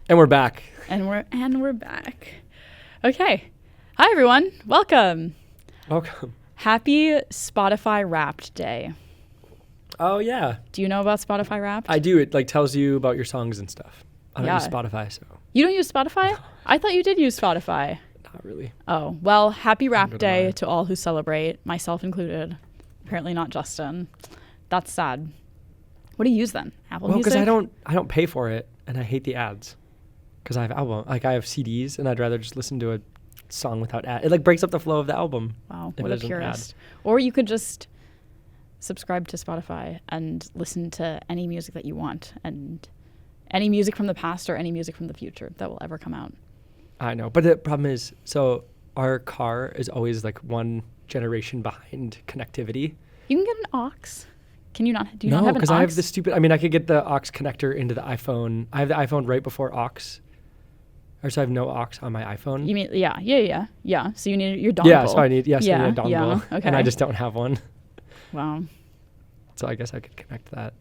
And we're back. And we're back. Okay. Hi everyone. Welcome. Welcome. Happy Spotify Wrapped Day. Oh yeah. Do you know about Spotify Wrapped? I do. It like tells you about your songs and stuff. I don't use Spotify, so. You don't use Spotify? No. I thought you did use Spotify. Not really. Oh, well, happy Wrapped Day to all who celebrate, myself included. Apparently not Justin. That's sad. What do you use then? Apple Music? Well, because I don't pay for it, and I hate the ads. Because I have I have CDs, and I'd rather just listen to a song without ads. It like breaks up the flow of the album. Wow, what a purist. Or you could just subscribe to Spotify and listen to any music that you want, and any music from the past or any music from the future that will ever come out. I know, but the problem is, so our car is always like one generation behind connectivity. You can get an aux. Can you not? Do you not have an aux? No, because I have the stupid, I could get the aux connector into the iPhone. I have the iPhone right before aux. Or so I have no aux on my iPhone. You mean, yeah. So you need your dongle. Yeah, so I need a dongle. Yeah, okay. And I just don't have one. Wow. So I guess I could connect that,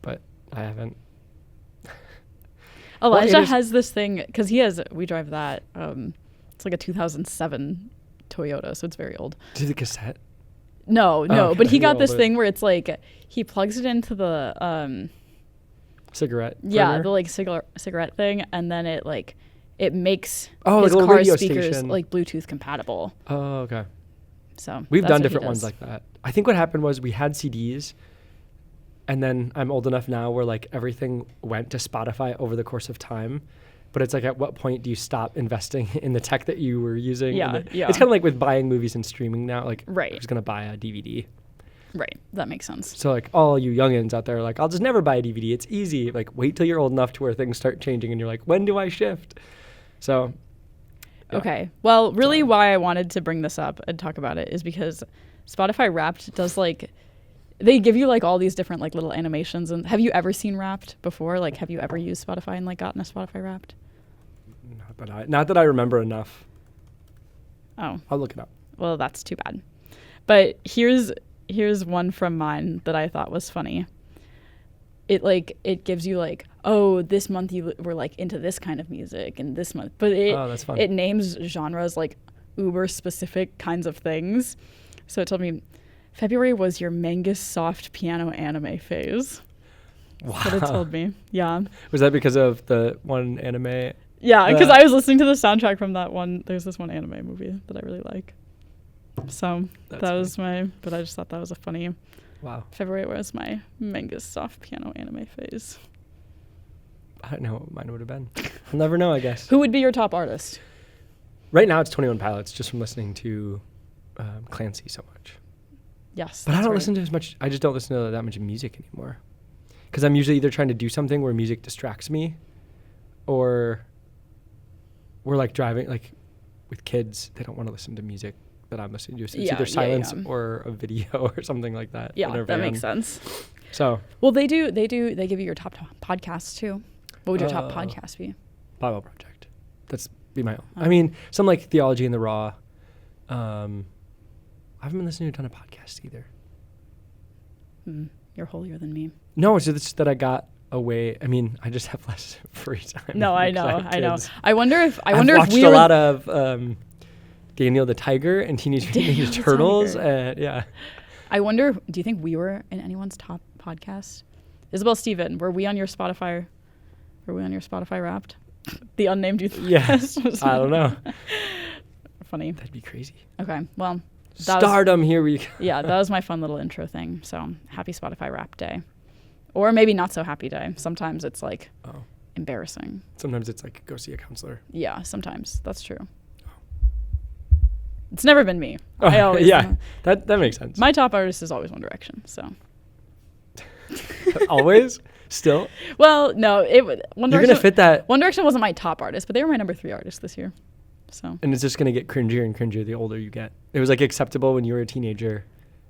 but I haven't. Elijah has this thing, because we drive that. It's like a 2007 Toyota, so it's very old. Do the cassette? No, okay. But he got this thing where it's like, he plugs it into the cigarette. Yeah, burner? The like cigarette thing, and then it makes like his a car radio speakers station. Like Bluetooth compatible. Oh, okay. So we've done different ones like that. I think what happened was we had CDs, and then I'm old enough now where like everything went to Spotify over the course of time. But it's like, at what point do you stop investing in the tech that you were using? Yeah. It's kind of like with buying movies and streaming now. Like, right. who's going to buy a DVD? Right. That makes sense. So like all you youngins out there are like, I'll just never buy a DVD. It's easy. Like, wait till you're old enough to where things start changing and you're like, when do I shift? So. Yeah. Okay. Well, really why I wanted to bring this up and talk about it is because Spotify Wrapped does they give you like all these different like little animations. And have you ever seen Wrapped before? Like, have you ever used Spotify and like gotten a Spotify Wrapped? Not that I remember enough. Oh. I'll look it up. Well, that's too bad. But here's one from mine that I thought was funny. It gives you like, oh, this month you were like into this kind of music, and this month, but that's fun. It names genres like uber specific kinds of things. So it told me February was your Mangus soft piano anime phase. Wow. That's what it told me. Yeah. Was that because of the one anime? Yeah, because I was listening to the soundtrack from that one. There's this one anime movie that I really like. So that was but I just thought that was a funny. Wow. February was my Mangus soft piano anime phase. I don't know what mine would have been. I'll never know, I guess. Who would be your top artist? Right now it's 21 Pilots, just from listening to Clancy so much. Yes. But I don't listen to as much. I just don't listen to that much music anymore. Because I'm usually either trying to do something where music distracts me, or we're like driving, like with kids, they don't want to listen to music that I'm listening to. It's either silence or a video or something like that. Yeah, that makes sense. So. Well, they give you your top podcasts too. What would your top podcast be? Bible Project. That's be my own. I mean, some like Theology in the Raw. I haven't been listening to a ton of podcasts either. You're holier than me. No, it's just that I got away. I mean, I just have less free time. No, I know. I wonder if I've watched a lot of Daniel the Tiger and Teenage Mutant Ninja Turtles. Yeah. I wonder, do you think we were in anyone's top podcast? Isabel Steven, were we on your Spotify Wrapped? The Unnamed Youth Podcast? Yes. I don't know. Funny. That'd be crazy. Okay, well. Stardom, here we go. Yeah, that was my fun little intro thing. So happy Spotify Wrapped Day. Or maybe not so happy day. Sometimes it's like embarrassing. Sometimes it's like go see a counselor. Yeah, sometimes. That's true. It's never been me. That makes sense. My top artist is always One Direction, so. Always? Still? Well, no. You're going to fit that. One Direction wasn't my top artist, but they were my number 3 artist this year. So. And it's just going to get cringier and cringier the older you get. It was like acceptable when you were a teenager,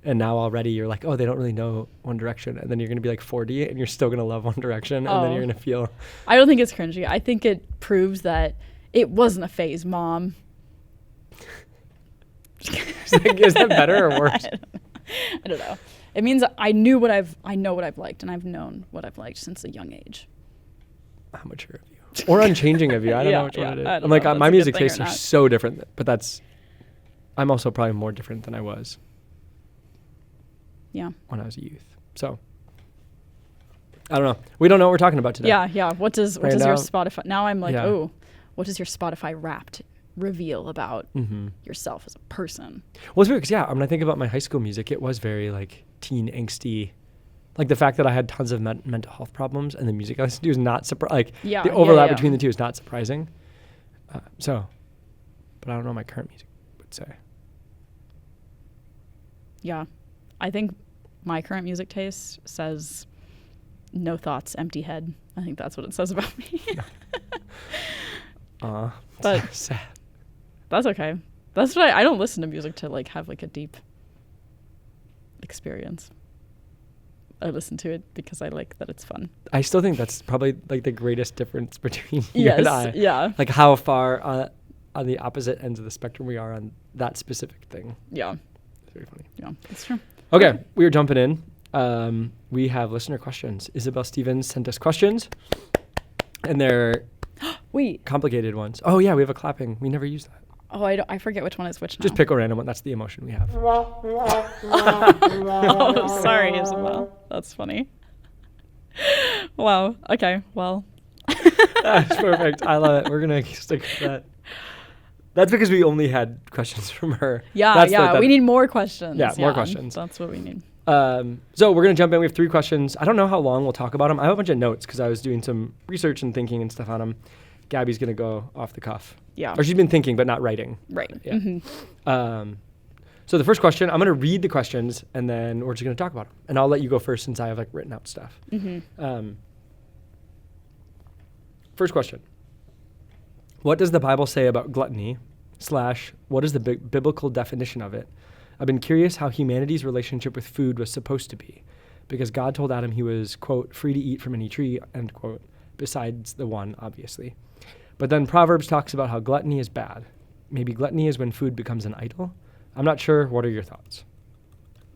and now already you're like, oh, they don't really know One Direction. And then you're going to be like 40 and you're still going to love One Direction. And then you're going to feel. I don't think it's cringy. I think it proves that it wasn't a phase, Mom. Is that better or worse? I don't know. It means I know what I've liked, and I've known what I've liked since a young age. How mature of you. or unchanging of you. I don't know which one it is. I'm like, my music tastes are so different, but I'm also probably more different than I was. Yeah. When I was a youth. So I don't know. We don't know what we're talking about today. Yeah. What does your Spotify? Now I'm like, what does your Spotify Wrapped reveal about yourself as a person? Well, it's weird because when I think about my high school music, it was very like teen angsty. Like the fact that I had tons of mental health problems and the music I listened to is not surprising. Like the overlap between the two is not surprising. But I don't know what my current music would say. Yeah. I think my current music taste says no thoughts, empty head. I think that's what it says about me. But sad. That's okay. That's why I don't listen to music to like have like a deep experience. I listen to it because I like that it's fun. I still think that's probably like the greatest difference between you and I. Yeah. Like how far on the opposite ends of the spectrum we are on that specific thing. Yeah. It's very funny. Yeah, that's true. Okay, we are jumping in. We have listener questions. Isabel Stevens sent us questions, and they're complicated ones. Oh yeah, we have a clapping. We never use that. Oh, I forget which one is which now. Just pick a random one. That's the emotion we have. Oh, sorry, Isabel. That's funny. Wow. Okay. Well. That's perfect. I love it. We're gonna stick with that. That's because we only had questions from her. Yeah. We need more questions. Yeah, more questions. That's what we need. So we're gonna jump in. We have 3 questions. I don't know how long we'll talk about them. I have a bunch of notes because I was doing some research and thinking and stuff on them. Gabby's gonna go off the cuff. Yeah. Or she's been thinking but not writing. Right. Yeah. So the first question, I'm gonna read the questions and then we're just gonna talk about them. And I'll let you go first since I have like written out stuff. First question. What does the Bible say about gluttony? / what is the biblical definition of it? I've been curious how humanity's relationship with food was supposed to be, because God told Adam he was, quote, free to eat from any tree, end quote, besides the one, obviously. But then Proverbs talks about how gluttony is bad. Maybe gluttony is when food becomes an idol? I'm not sure. What are your thoughts?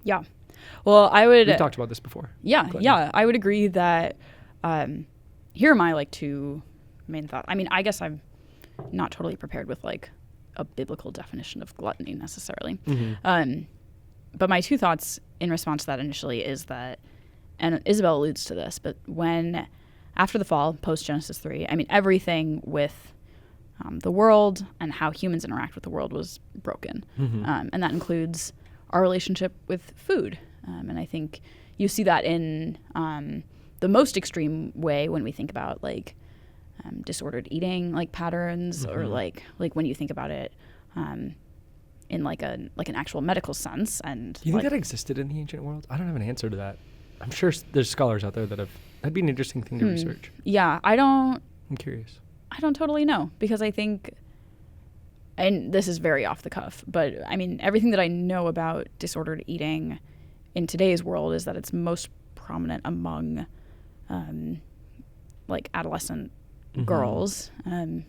Yeah. Well, we've talked about this before. Yeah. Gluttony. Yeah. I would agree that here are my like 2 main thoughts. I mean, I guess I'm not totally prepared with like a biblical definition of gluttony necessarily. But my 2 thoughts in response to that initially is that, and Isabel alludes to this, but after the fall, post Genesis 3, I mean, everything with the world and how humans interact with the world was broken. And that includes our relationship with food. And I think you see that in the most extreme way when we think about like disordered eating like patterns, or like when you think about it in like an actual medical sense. And do you think that existed in the ancient world? I don't have an answer to that. I'm sure there's scholars out there that'd be an interesting thing to research. Yeah, I'm curious. I don't totally know, because I think, and this is very off the cuff, but I mean, everything that I know about disordered eating in today's world is that it's most prominent among like adolescent girls, and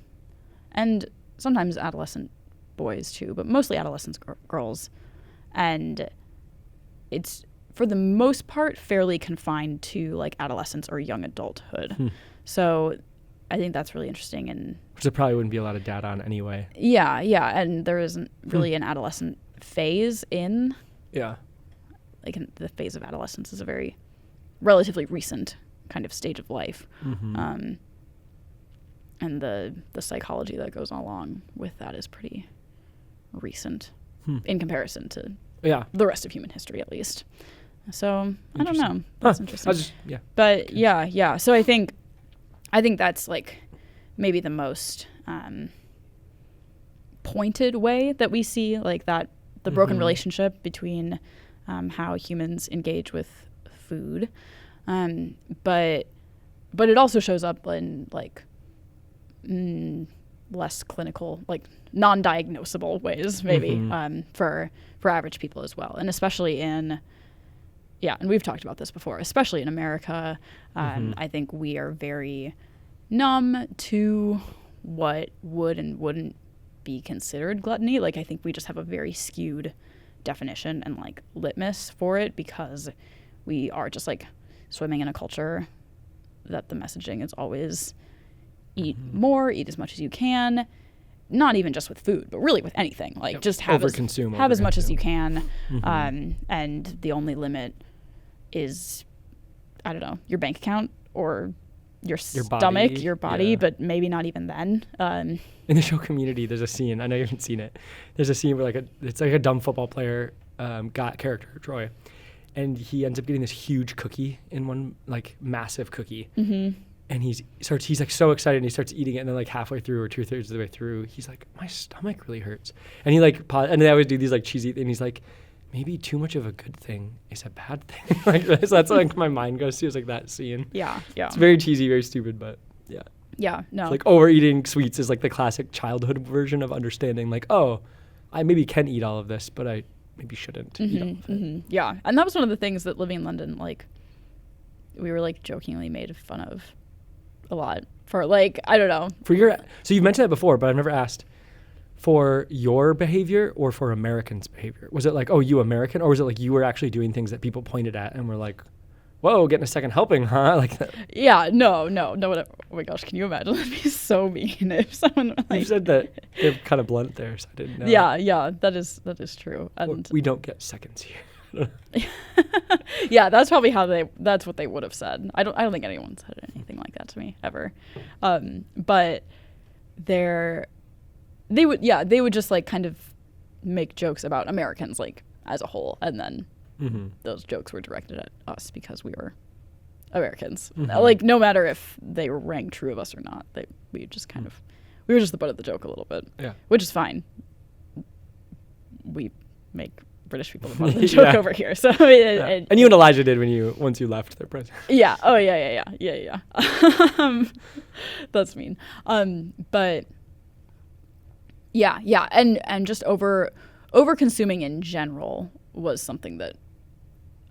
sometimes adolescent boys too, but mostly adolescent girls. And it's, for the most part, fairly confined to like adolescence or young adulthood. So I think that's really interesting. And which there probably wouldn't be a lot of data on anyway. Yeah. And there isn't really an adolescent phase in. Yeah. Like the phase of adolescence is a very relatively recent kind of stage of life. And the psychology that goes along with that is pretty recent in comparison to the rest of human history, at least. So I don't know. That's interesting. But yeah. So I think that's like maybe the most pointed way that we see like that the broken relationship between how humans engage with food, but it also shows up in like less clinical, like non-diagnosable ways, maybe for average people as well, and especially in and we've talked about this before, especially in America. I think we are very numb to what would and wouldn't be considered gluttony. Like I think we just have a very skewed definition and like litmus for it, because we are just like swimming in a culture that the messaging is always eat more, eat as much as you can. Not even just with food, but really with anything. Like just have as much as you can. And the only limit is, I don't know, your bank account or your stomach, your body, but maybe not even then. In the show Community, there's a scene, I know you haven't seen it. There's a scene where it's like a dumb football player character, Troy. And he ends up getting this huge cookie in one, like massive cookie. And he's like so excited, and he starts eating it, and then like halfway through or 2/3 of the way through, he's like, my stomach really hurts. And he like and they always do these like cheesy things. He's like, maybe too much of a good thing is a bad thing. Like so that's like my mind goes to, is like that scene. Yeah. It's very cheesy, very stupid, but yeah. Yeah, no. It's like overeating sweets is like the classic childhood version of understanding like, oh, I maybe can eat all of this, but I maybe shouldn't eat all of it. Yeah, and that was one of the things that living in London, like, we were like jokingly made fun of a lot for, like, I don't know. So you've mentioned that before, but I've never asked for your behavior or for Americans' behavior. Was it like, oh, you American, or was it like you were actually doing things that people pointed at and were like, whoa, getting a second helping, huh? Like that. Yeah, no. Oh my gosh, can you imagine? That'd be so mean if someone like... You said that they're kind of blunt there, so I didn't know. Yeah, that is true. And we don't get seconds here. Yeah, that's probably that's what they would have said. I don't think anyone said anything like that to me ever. But they would just like kind of make jokes about Americans like as a whole, and then those jokes were directed at us because we were Americans. Like no matter if they rang true of us or not, we were just the butt of the joke a little bit. Yeah, which is fine. We make British people the butt of the joke over here, so and you and Elijah did once you left their presence. Yeah. Oh yeah. That's mean. But yeah, and just over consuming in general was something that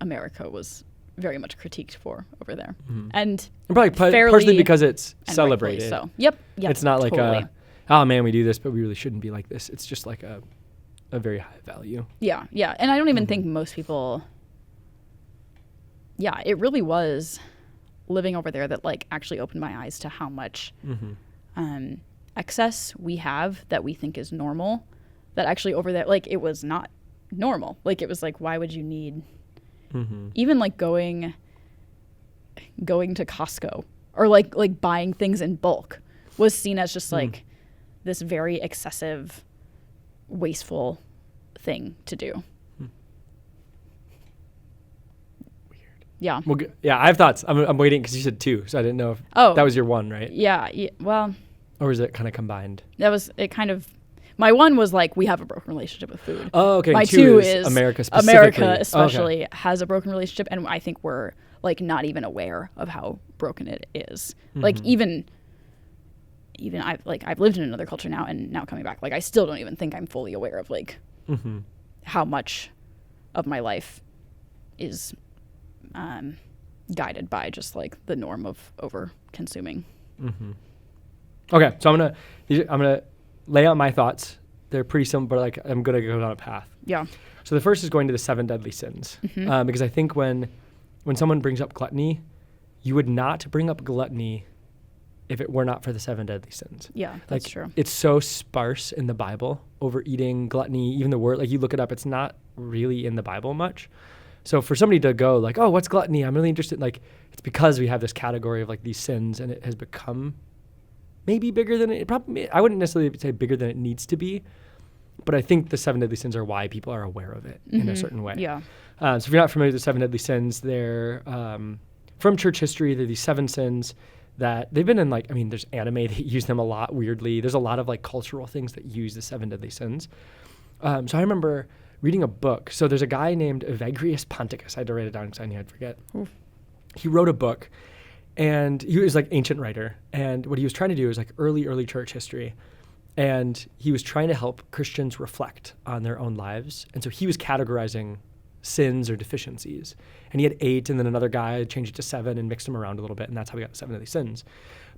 America was very much critiqued for over there, and probably partially because it's celebrated. So yep. It's not totally. Like oh man, we do this, but we really shouldn't be like this. It's just like a very high value. Yeah, and I don't even think most people. Yeah, it really was living over there that like actually opened my eyes to how much excess we have that we think is normal. That actually over there, like it was not normal. Like it was like, why would you need even like going to Costco or like buying things in bulk was seen as just like this very excessive, wasteful thing to do. Weird. Yeah. Well, yeah, I have thoughts. I'm waiting because you said 2, so I didn't know if that was your one, right? Yeah. Well. Or was it kind of combined? My one was like, we have a broken relationship with food. Oh, okay. My 2 is America specifically. America especially has a broken relationship, and I think we're like not even aware of how broken it is. Like even I've lived in another culture now, and now coming back, like I still don't even think I'm fully aware of like how much of my life is guided by just like the norm of over consuming. Okay, so I'm gonna lay out my thoughts. They're pretty simple, but like I'm gonna go down a path. Yeah. So the first is going to the 7 deadly sins, because I think when someone brings up gluttony, you would not bring up gluttony if it were not for the 7 deadly sins. Yeah, that's true. It's so sparse in the Bible. Overeating, gluttony, even the word, like you look it up, it's not really in the Bible much. So for somebody to go like, oh, what's gluttony? I'm really interested. Like it's because we have this category of like these sins, and it has become maybe bigger than it probably. I wouldn't necessarily say bigger than it needs to be, but I think the 7 deadly sins are why people are aware of it in a certain way. Yeah. So if you're not familiar with the 7 deadly sins, they're from church history. They're these 7 sins that they've been in there's anime that use them a lot weirdly. There's a lot of like cultural things that use the 7 deadly sins. So I remember reading a book. So there's a guy named Evagrius Ponticus. I had to write it down because I knew I'd forget. Oof. He wrote a book, and he was like ancient writer. And what he was trying to do is like early church history. And he was trying to help Christians reflect on their own lives. And so he was categorizing sins or deficiencies. And he had 8, and then another guy changed it to 7 and mixed them around a little bit. And that's how we got the 7 deadly sins.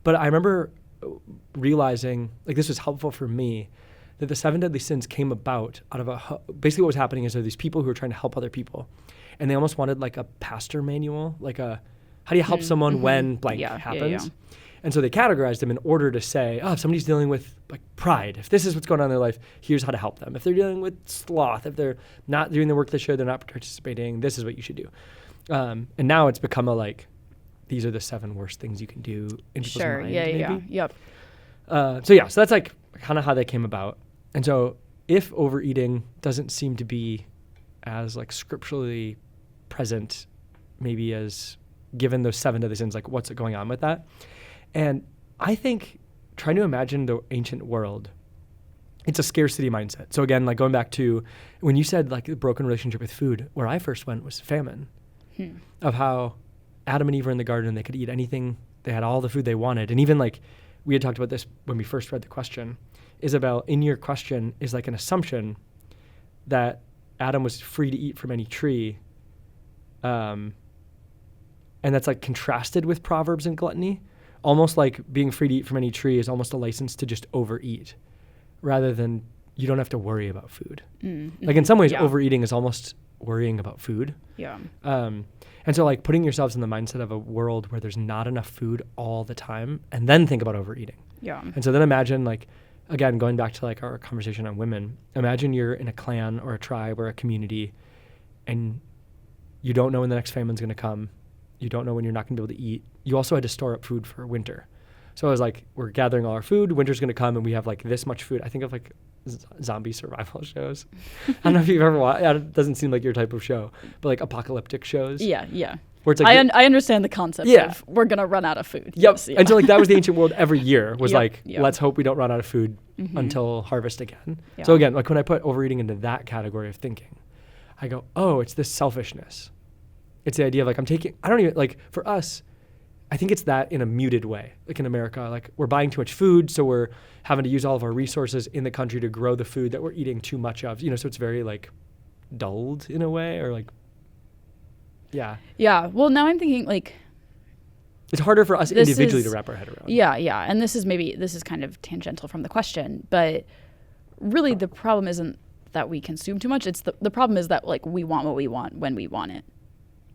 But I remember realizing, like this was helpful for me, that the 7 deadly sins came about out of basically what was happening is there were these people who were trying to help other people. And they almost wanted like a pastor manual, like how do you help someone when blank happens? Yeah. And so they categorized them in order to say, oh, if somebody's dealing with like pride, if this is what's going on in their life, here's how to help them. If they're dealing with sloth, if they're not doing the work they should, they're not participating, this is what you should do. And now it's become a like, these are the 7 worst things you can do in people's mind, maybe. Yep. So that's like kind of how they came about. And so if overeating doesn't seem to be as like scripturally present, maybe as given those 7 deadly sins, like what's going on with that? And I think trying to imagine the ancient world, it's a scarcity mindset. So again, like going back to when you said like the broken relationship with food, where I first went was famine, of how Adam and Eve were in the garden and they could eat anything. They had all the food they wanted. And even like we had talked about this when we first read the question. Isabel, in your question is like an assumption that Adam was free to eat from any tree. And that's like contrasted with Proverbs and gluttony. Almost like being free to eat from any tree is almost a license to just overeat rather than you don't have to worry about food. Like in some ways, overeating is almost worrying about food. Yeah. And so like putting yourselves in the mindset of a world where there's not enough food all the time and then think about overeating. Yeah. And so then imagine like, again, going back to like our conversation on women, imagine you're in a clan or a tribe or a community and you don't know when the next famine's going to come. You don't know when you're not going to be able to eat. You also had to store up food for winter. So I was like, we're gathering all our food. Winter's going to come and we have like this much food. I think of like zombie survival shows. I don't know if you've ever watched. It doesn't seem like your type of show, but like apocalyptic shows. Yeah. Where it's like I understand the concept of we're going to run out of food. Yep. Yes, And so like that was the ancient world every year was like, Yep. let's hope we don't run out of food until harvest again. Yeah. So again, like when I put overeating into that category of thinking, I go, oh, it's this selfishness. It's the idea of like, I don't even like for us, I think it's that in a muted way. Like in America, like we're buying too much food. So we're having to use all of our resources in the country to grow the food that we're eating too much of, so it's very like dulled in a way or like, yeah. Yeah. Well, now I'm thinking like, it's harder for us individually to wrap our head around. Yeah. And this is kind of tangential from the question, but really the problem isn't that we consume too much. It's the problem is that like we want what we want when we want it.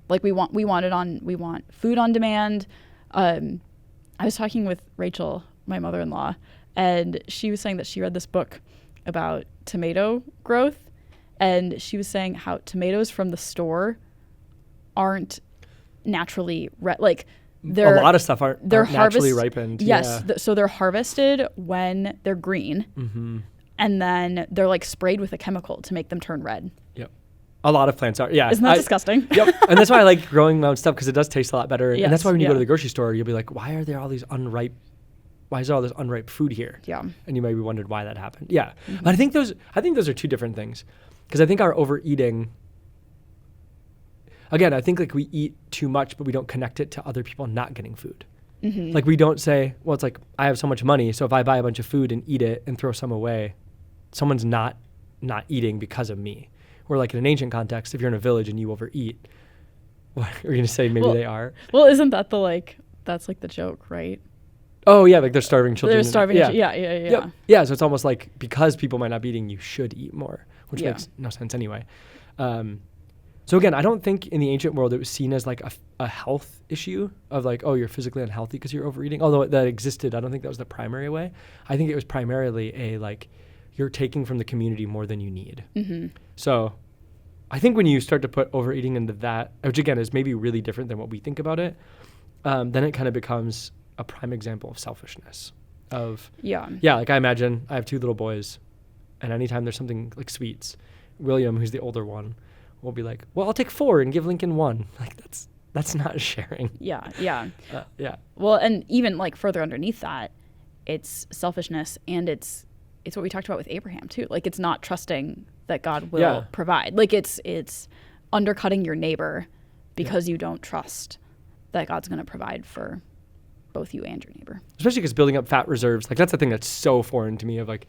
Like we want food on demand. I was talking with Rachel, my mother-in-law, and she was saying that she read this book about tomato growth, and she was saying how tomatoes from the store aren't naturally they're a lot of stuff aren't naturally ripened. Yes, so they're harvested when they're green, and then they're like sprayed with a chemical to make them turn red. Yep. A lot of plants are, yeah. Isn't that disgusting? Yep. And that's why I like growing my own stuff because it does taste a lot better. Yes, and that's why when you go to the grocery store, you'll be like, why is there all this unripe food here? Yeah. And you maybe wondered why that happened. Yeah. But I think those are two different things. Because I think our overeating, again, I think like we eat too much, but we don't connect it to other people not getting food. Like we don't say, well, it's like I have so much money, so if I buy a bunch of food and eat it and throw some away, someone's not eating because of me. Or like in an ancient context, if you're in a village and you overeat, what are you going to say? Maybe they are. Well, isn't that that's like the joke, right? Oh yeah, like they're starving children. They're starving. Yeah. Yep. Yeah. So it's almost like because people might not be eating, you should eat more, which makes no sense anyway. So again, I don't think in the ancient world it was seen as like a health issue of like, oh, you're physically unhealthy because you're overeating. Although that existed, I don't think that was the primary way. I think it was primarily a like you're taking from the community more than you need. So I think when you start to put overeating into that, which again is maybe really different than what we think about it, then it kind of becomes a prime example of selfishness. Like I imagine I have 2 little boys, and anytime there's something like sweets, William, who's the older one, will be like, well, I'll take 4 and give Lincoln 1. Like that's not sharing. Yeah. Well, and even like further underneath that, it's selfishness, and it's what we talked about with Abraham too. Like it's not trusting that God will provide. Like it's undercutting your neighbor because you don't trust that God's going to provide for both you and your neighbor. Especially because building up fat reserves, like that's the thing that's so foreign to me of like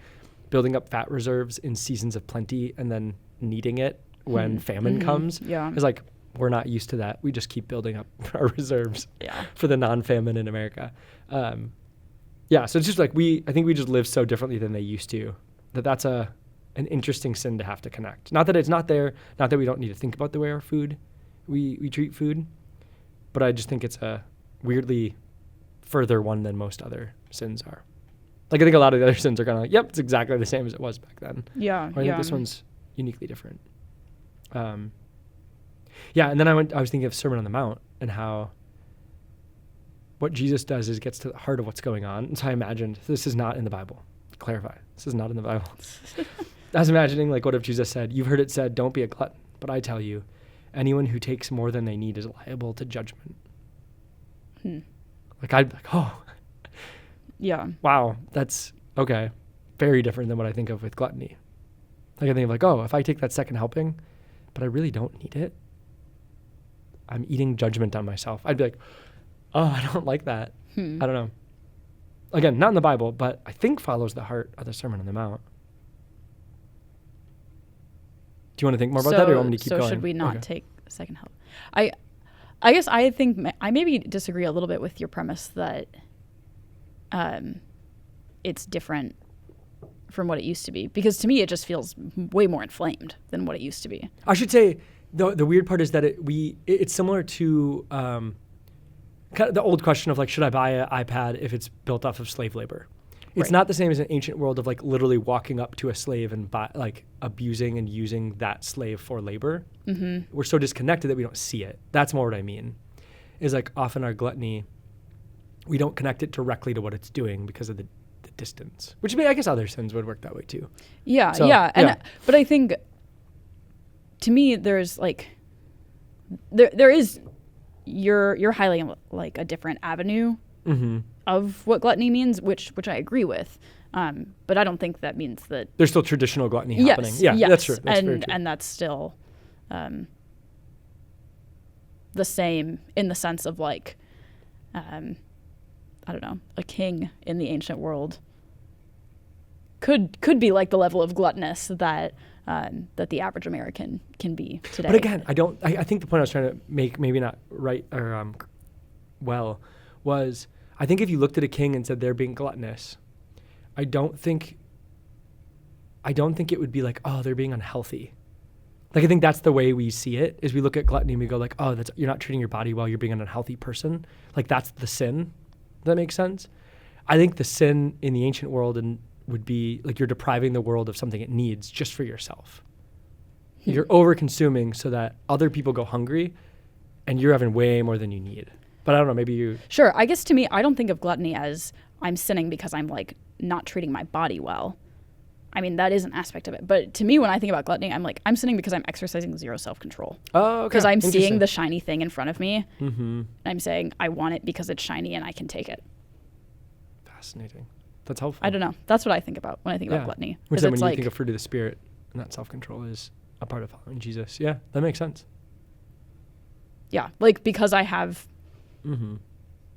building up fat reserves in seasons of plenty and then needing it when famine comes. Yeah. It's like we're not used to that. We just keep building up our reserves for the non-famine in America. So it's just like I think we just live so differently than they used to, that's an interesting sin to have to connect. Not that it's not there, not that we don't need to think about the way our food, we treat food, but I just think it's a weirdly further one than most other sins are. Like, I think a lot of the other sins are kind of like, yep, it's exactly the same as it was back then. Yeah. Or I think this one's uniquely different. Yeah, and then I was thinking of Sermon on the Mount and how what Jesus does is gets to the heart of what's going on. And so I imagined, this is not in the Bible. Clarify, this is not in the Bible. I was imagining, like, what if Jesus said, you've heard it said, don't be a glutton, but I tell you, anyone who takes more than they need is liable to judgment. Like, I'd be like, oh. Yeah. Wow, that's, okay, very different than what I think of with gluttony. Like, I think of like, oh, if I take that second helping, but I really don't need it, I'm eating judgment on myself. I'd be like, oh, I don't like that. I don't know. Again, not in the Bible, but I think follows the heart of the Sermon on the Mount. Do you want to think more about that, or you want me to keep going? So should we not take second help? I guess I think I maybe disagree a little bit with your premise that it's different from what it used to be, because to me it just feels way more inflamed than what it used to be. I should say the weird part is that it's similar to kind of the old question of like, should I buy an iPad if it's built off of slave labor? It's not the same as an ancient world of like literally walking up to a slave and like abusing and using that slave for labor. We're so disconnected that we don't see it. That's more what I mean. Is like often our gluttony, we don't connect it directly to what it's doing because of the distance. Which I guess other sins would work that way too. Yeah, so, yeah. But I think to me there's like there is you're highlighting like a different avenue of what gluttony means, which I agree with. But I don't think that means that there's still traditional gluttony happening. Yeah, yes. That's true. That's very true. And that's still the same in the sense of like, I don't know, a king in the ancient world could be like the level of gluttonous that the average American can be today. But again, I think the point I was trying to make, maybe not right or was I think if you looked at a king and said they're being gluttonous, I don't think it would be like, oh, they're being unhealthy. Like, I think that's the way we see it, is we look at gluttony and we go like, oh, you're not treating your body well, you're being an unhealthy person. Like, that's the sin. Does that make sense? I think the sin in the ancient world would be like you're depriving the world of something it needs just for yourself. You're over-consuming so that other people go hungry and you're having way more than you need. But I don't know, maybe you... Sure. I guess to me, I don't think of gluttony as I'm sinning because I'm like not treating my body well. I mean, that is an aspect of it. But to me, when I think about gluttony, I'm like, I'm sinning because I'm exercising zero self-control. Oh, okay. Because I'm seeing the shiny thing in front of me. And I'm saying, I want it because it's shiny and I can take it. Fascinating. That's helpful. I don't know. That's what I think about when I think about gluttony. Which then when you think of fruit of the Spirit, and that self-control is a part of following Jesus. Yeah, that makes sense. Yeah, like because I have...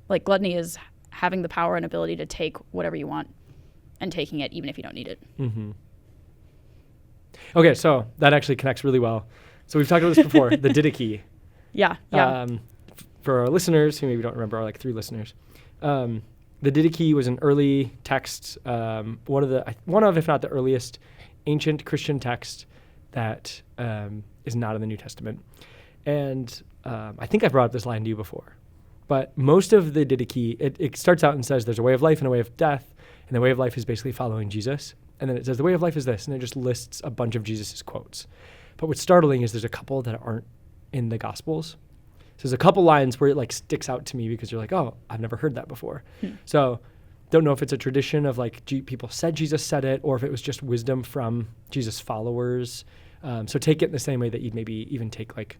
Like gluttony is having the power and ability to take whatever you want and taking it even if you don't need it. Okay, so that actually connects really well. So we've talked about this before, the Didache. Yeah. For our listeners who maybe don't remember, our like 3 listeners, the Didache was an early text, one of, if not the earliest, ancient Christian text that is not in the New Testament. And I think I've brought up this line to you before. But most of the Didache, it starts out and says there's a way of life and a way of death, and the way of life is basically following Jesus. And then it says the way of life is this, and it just lists a bunch of Jesus's quotes. But what's startling is there's a couple that aren't in the Gospels. So there's a couple lines where it like sticks out to me because you're like, oh, I've never heard that before. So don't know if it's a tradition of like people said Jesus said it, or if it was just wisdom from Jesus' followers. So take it in the same way that you'd maybe even take like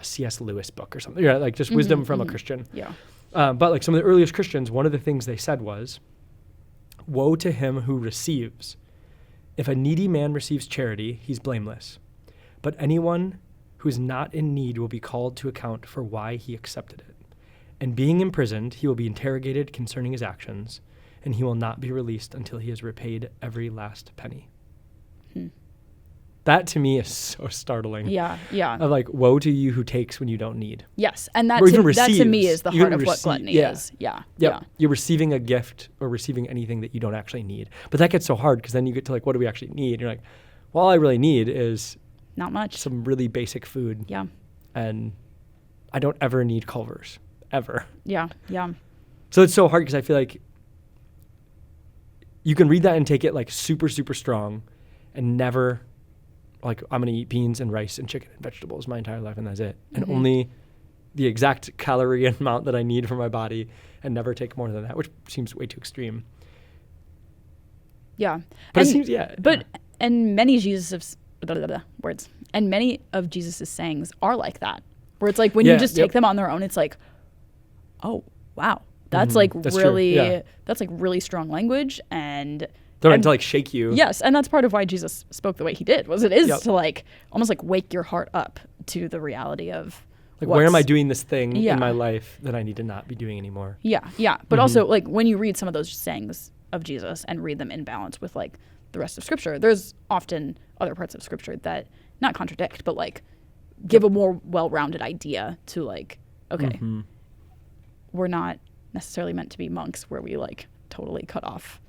a C.S. Lewis book or something. Yeah, like just wisdom from a Christian. Yeah. But like some of the earliest Christians, one of the things they said was, woe to him who receives. If a needy man receives charity, he's blameless. But anyone who is not in need will be called to account for why he accepted it. And being imprisoned, he will be interrogated concerning his actions, and he will not be released until he has repaid every last penny. That to me is so startling. Yeah. Of like, woe to you who takes when you don't need. Yes, and that to me is the heart of what gluttony is. Yeah. You're receiving a gift or receiving anything that you don't actually need. But that gets so hard because then you get to like, what do we actually need? And you're like, well, all I really need is not much. Some really basic food. Yeah. And I don't ever need Culver's. Ever. Yeah. So it's so hard because I feel like you can read that and take it like super, super strong and never like, I'm going to eat beans and rice and chicken and vegetables my entire life and that's it. And only the exact calorie amount that I need for my body and never take more than that, which seems way too extreme. Yeah. But it seems, yeah. But, and many words, and many of Jesus's sayings are like that, where it's like when you just take them on their own, it's like, oh, wow. That's that's really, that's like really strong language. And they're meant to like shake you. Yes. And that's part of why Jesus spoke the way he did, was it is to like almost like wake your heart up to the reality of like, where am I doing this thing in my life that I need to not be doing anymore? Yeah. Yeah. But also like when you read some of those sayings of Jesus and read them in balance with like the rest of scripture, there's often other parts of scripture that not contradict, but like give a more well-rounded idea to like, okay, we're not necessarily meant to be monks where we like totally cut off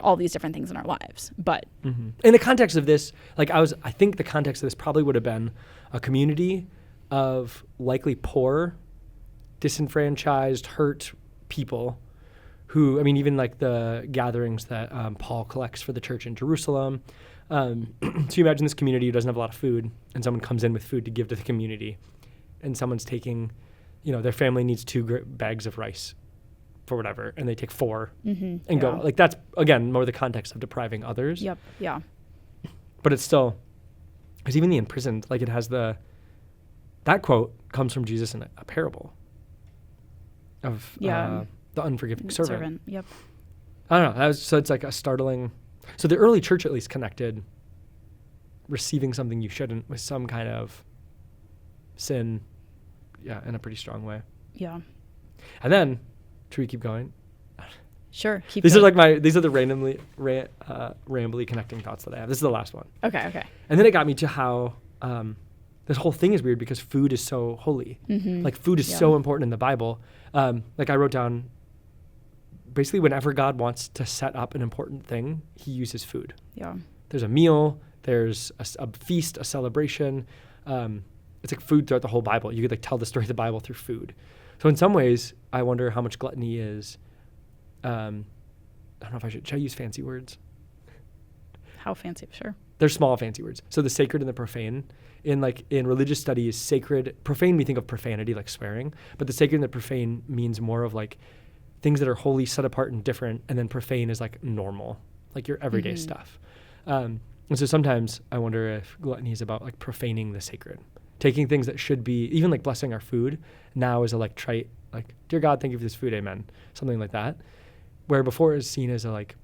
all these different things in our lives. But in the context of this, like I think the context of this probably would have been a community of likely poor, disenfranchised, hurt people who, I mean, even like the gatherings that Paul collects for the church in Jerusalem. So you imagine this community who doesn't have a lot of food and someone comes in with food to give to the community and someone's taking, their family needs 2 bags of rice for whatever, and they take 4 and go. Like that's, again, more the context of depriving others. Yep, yeah. But it's still, because even the imprisoned, like it has that quote comes from Jesus in a parable of the unforgiving servant. Yep. I don't know. So it's like a startling. So the early church at least connected receiving something you shouldn't with some kind of sin, in a pretty strong way. Yeah. And then, should we keep going? Sure. These are the randomly rambly connecting thoughts that I have. This is the last one. Okay. And then it got me to how this whole thing is weird because food is so holy. Like food is so important in the Bible. Like I wrote down, basically whenever God wants to set up an important thing, he uses food. Yeah. There's a meal, there's a feast, a celebration. It's like food throughout the whole Bible. You could like tell the story of the Bible through food. So in some ways, I wonder how much gluttony is. I don't know if should I use fancy words? How fancy? Sure. They're small fancy words. So the sacred and the profane. In religious studies, sacred, profane, we think of profanity like swearing, but the sacred and the profane means more of like things that are holy, set apart and different, and then profane is like normal, like your everyday stuff. And so sometimes I wonder if gluttony is about like profaning the sacred, taking things that should be, even like blessing our food now is a like trite, like, dear God, thank you for this food, amen, something like that. Where before it was seen as a like,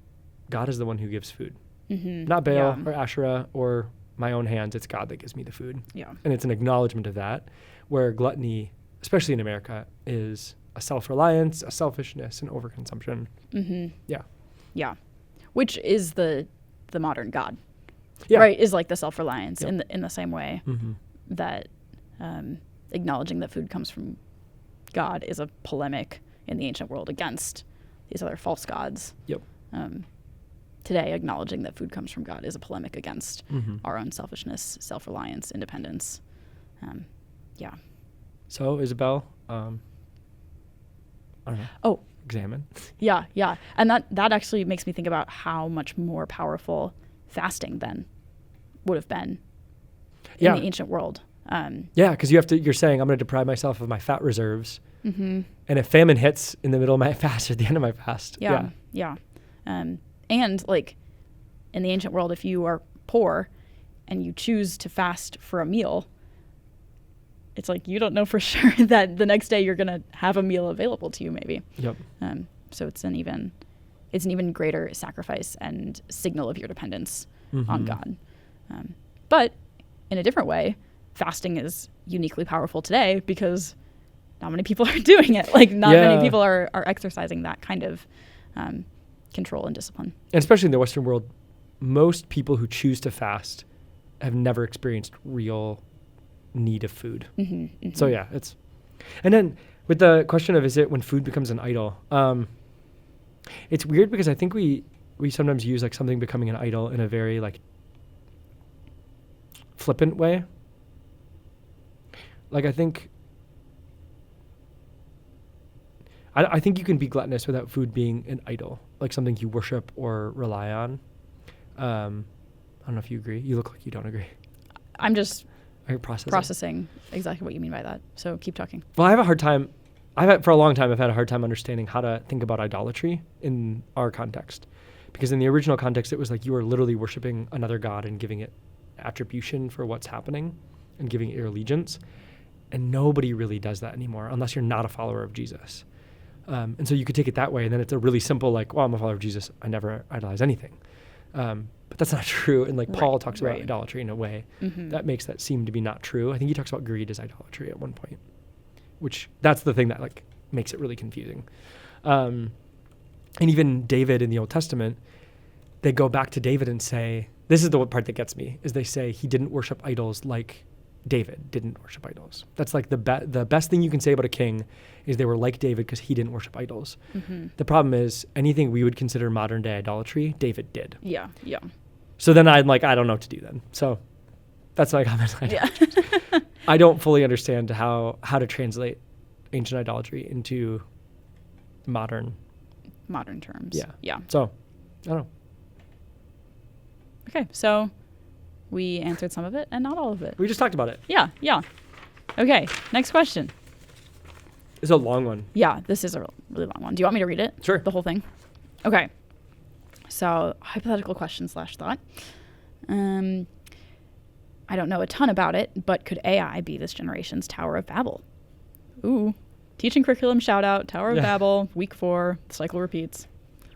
God is the one who gives food. Not Baal or Asherah or my own hands, it's God that gives me the food. Yeah. And it's an acknowledgement of that, where gluttony, especially in America, is a self-reliance, a selfishness, and overconsumption. Yeah. Which is the modern God. Yeah. Right? Is like the self-reliance in the same way that acknowledging that food comes from God is a polemic in the ancient world against these other false gods. Yep. Today, acknowledging that food comes from God is a polemic against our own selfishness, self-reliance, independence. Yeah. So, Isabel, I don't know. Examine. Yeah. And that actually makes me think about how much more powerful fasting then would have been in the ancient world. Because you're saying I'm going to deprive myself of my fat reserves. And if famine hits in the middle of my fast or at the end of my fast. Yeah. And like in the ancient world, if you are poor and you choose to fast for a meal, it's like you don't know for sure that the next day you're going to have a meal available to you maybe. Yep. So it's an even greater sacrifice and signal of your dependence on God. But in a different way, fasting is uniquely powerful today because not many people are doing it. Like not many people are exercising that kind of control and discipline. And especially in the Western world, most people who choose to fast have never experienced real need of food. So and then with the question of is it when food becomes an idol, it's weird because I think we sometimes use like something becoming an idol in a very like flippant way. Like I think I think you can be gluttonous without food being an idol, like something you worship or rely on. I don't know if you agree. You look like you don't agree. I'm just Are you processing? processing exactly what you mean by that. So keep talking. Well, I have a hard time. For a long time, I've had a hard time understanding how to think about idolatry in our context. Because in the original context, it was like you were literally worshiping another god and giving it attribution for what's happening and giving it your allegiance. And nobody really does that anymore unless you're not a follower of Jesus. And so you could take it that way, and then it's a really simple, like, well, I'm a follower of Jesus. I never idolize anything. But that's not true. And like Paul talks about idolatry in a way that makes that seem to be not true. I think he talks about greed as idolatry at one point, which that's the thing that like makes it really confusing. And even David in the Old Testament, they go back to David and say, this is the part that gets me, is they say he didn't worship idols like David didn't worship idols. That's like the best thing you can say about a king is they were like David because he didn't worship idols. The problem is anything we would consider modern day idolatry, David did. Yeah. So then I'm like, I don't know what to do then. So that's my comment. I don't fully understand how to translate ancient idolatry into modern terms. Yeah. So I don't know. Okay, so we answered some of it and not all of it. We just talked about it. Yeah. Okay, next question. It's a long one. Yeah, this is a really long one. Do you want me to read it? Sure. The whole thing? Okay. So, hypothetical question / thought. I don't know a ton about it, but could AI be this generation's Tower of Babel? Ooh. Teaching curriculum shout out, Tower of Babel, week 4, the cycle repeats.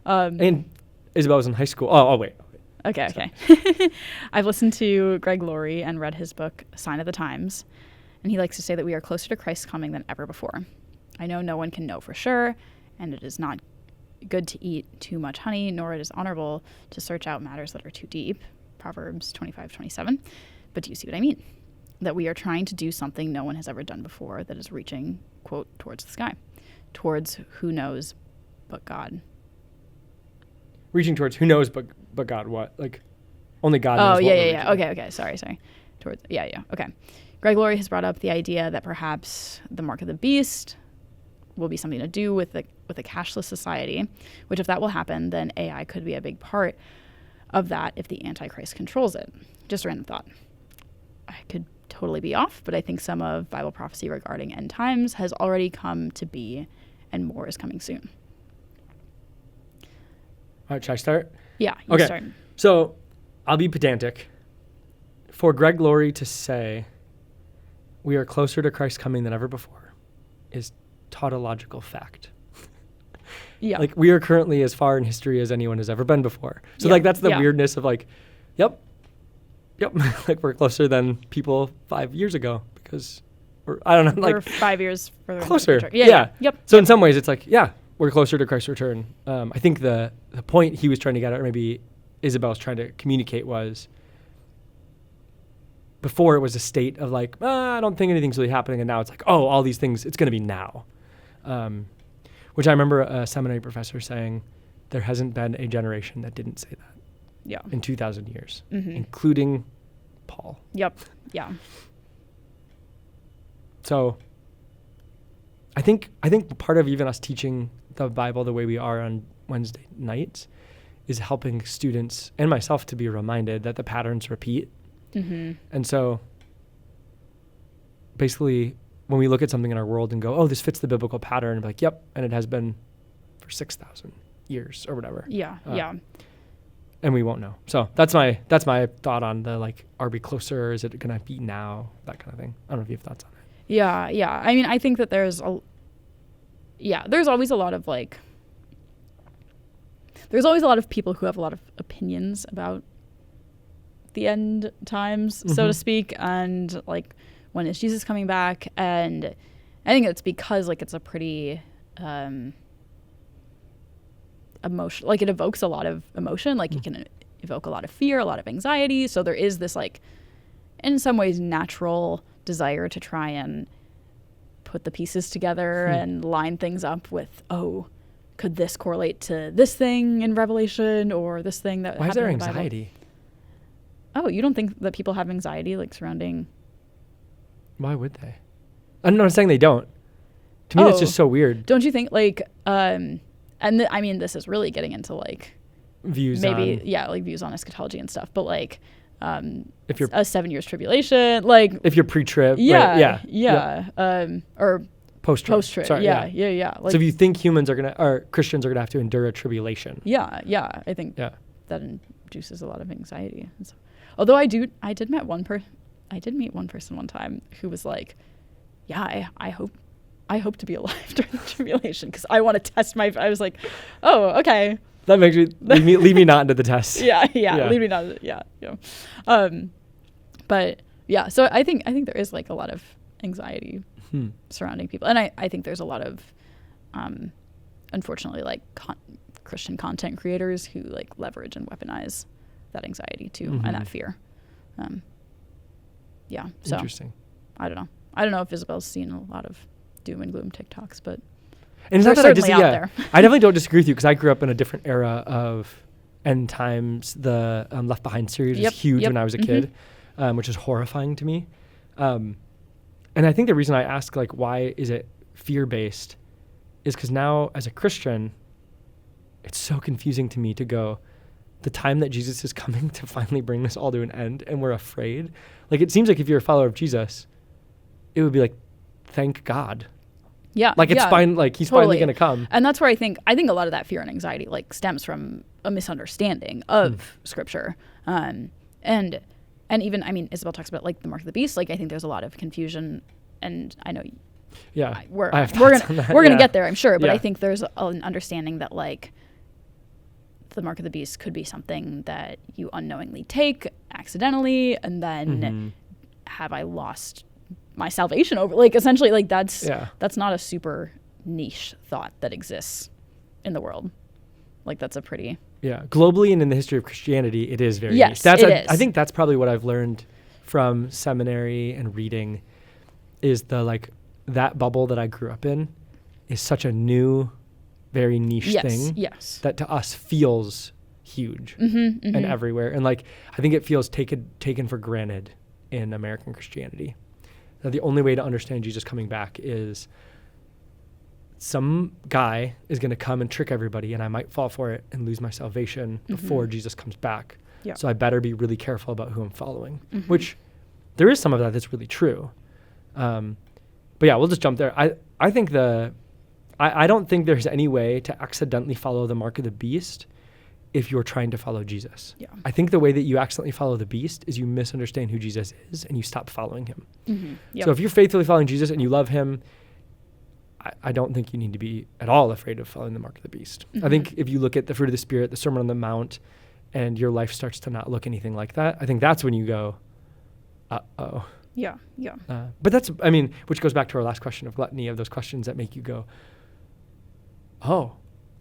And Isabel was in high school. Oh, wait. Okay. I've listened to Greg Laurie and read his book, Sign of the Times, and he likes to say that we are closer to Christ's coming than ever before. I know no one can know for sure, and it is not good to eat too much honey, nor it is honorable to search out matters that are too deep, Proverbs 25:27. But do you see what I mean? That we are trying to do something no one has ever done before that is reaching, quote, towards the sky, towards who knows but God. Reaching towards who knows but God what? Like only God knows. Yeah. Okay. Sorry. Towards Okay. Greg Laurie has brought up the idea that perhaps the mark of the beast will be something to do with a cashless society, which if that will happen, then AI could be a big part of that if the Antichrist controls it. Just a random thought. I could totally be off, but I think some of Bible prophecy regarding end times has already come to be, and more is coming soon. All right, should I start? Yeah, you start. So I'll be pedantic. For Greg Laurie to say we are closer to Christ's coming than ever before is tautological fact. Yeah. Like we are currently as far in history as anyone has ever been before. So like that's the weirdness of like, yep. Like we're closer than people 5 years ago because we're 5 years further closer. Yeah. Yep. So in some ways it's like, we're closer to Christ's return. I think the point he was trying to get at, or maybe Isabel was trying to communicate, was before it was a state of like, I don't think anything's really happening, and now it's like, all these things, it's going to be now. Which I remember a seminary professor saying, there hasn't been a generation that didn't say that. Yeah. In 2,000 years, including Paul. Yep. Yeah. So I think part of even us teaching the Bible the way we are on Wednesday nights is helping students and myself to be reminded that the patterns repeat. And so basically when we look at something in our world and go, this fits the biblical pattern, and be like, yep, and it has been for 6,000 years or whatever. Yeah. And we won't know. So that's my thought on the like, are we closer? Is it gonna be now? That kind of thing. I don't know if you have thoughts on it. Yeah. I mean, I think that there's always a lot of like, there's always a lot of people who have a lot of opinions about the end times, so to speak, and like, when is Jesus coming back? And I think it's because like it's a pretty emotion, like it evokes a lot of emotion, like it can evoke a lot of fear, a lot of anxiety. So there is this like, in some ways, natural desire to try and put the pieces together and line things up with, could this correlate to this thing in Revelation or this thing that Why is happened there in the Bible? anxiety? Oh, you don't think that people have anxiety like surrounding? Why would they? I'm not saying they don't. To me, that's just so weird. Don't you think like I mean, this is really getting into like Views maybe on, like views on eschatology and stuff, but like if you're a 7 years tribulation, like if you're pre-trib, yeah, right? or post-trib. post-trib, Sorry, yeah. Like, so if you think Christians are gonna have to endure a tribulation, I think yeah, that induces a lot of anxiety. And so, although I did meet one person one time who was like, yeah, I hope to be alive during the tribulation because I want to test I was like, oh, okay. That makes me leave me not into the test. Yeah. Leave me not. Yeah. But yeah, so I think there is like a lot of anxiety surrounding people, and I think there's a lot of, unfortunately, like Christian content creators who like leverage and weaponize that anxiety too and that fear. Yeah. So interesting. I don't know if Isabel's seen a lot of doom and gloom TikToks, but and they're certainly out there. I definitely don't disagree with you because I grew up in a different era of end times. The Left Behind series was huge when I was a kid, which is horrifying to me. And I think the reason I ask like why is it fear-based is because now as a Christian, it's so confusing to me to go, the time that Jesus is coming to finally bring this all to an end and we're afraid. Like it seems like if you're a follower of Jesus, it would be like, thank God. Yeah. Like it's fine. Like he's finally going to come. And that's where I think a lot of that fear and anxiety like stems from a misunderstanding of scripture. And even, I mean, Isabel talks about like the mark of the beast. Like I think there's a lot of confusion, and I know we're gonna get there, I'm sure, but I think there's an understanding that like the mark of the beast could be something that you unknowingly take accidentally, and then have I lost my salvation over, like essentially like that's not a super niche thought that exists in the world. Like that's a pretty globally and in the history of Christianity, it is very niche. I think that's probably what I've learned from seminary and reading is the like that bubble that I grew up in is such a new, very niche thing that to us feels huge and everywhere. And like I think it feels taken for granted in American Christianity. That the only way to understand Jesus coming back is some guy is going to come and trick everybody and I might fall for it and lose my salvation before Jesus comes back. Yeah. So I better be really careful about who I'm following, which there is some of that that's really true. But yeah, we'll just jump there. I think I don't think there's any way to accidentally follow the mark of the beast if you're trying to follow Jesus. Yeah. I think the way that you accidentally follow the beast is you misunderstand who Jesus is and you stop following him. So if you're faithfully following Jesus and you love him, I don't think you need to be at all afraid of following the mark of the beast. I think if you look at the fruit of the Spirit, the Sermon on the Mount, and your life starts to not look anything like that, I think that's when you go, uh-oh. Yeah. But that's, I mean, which goes back to our last question of gluttony, of those questions that make you go, oh,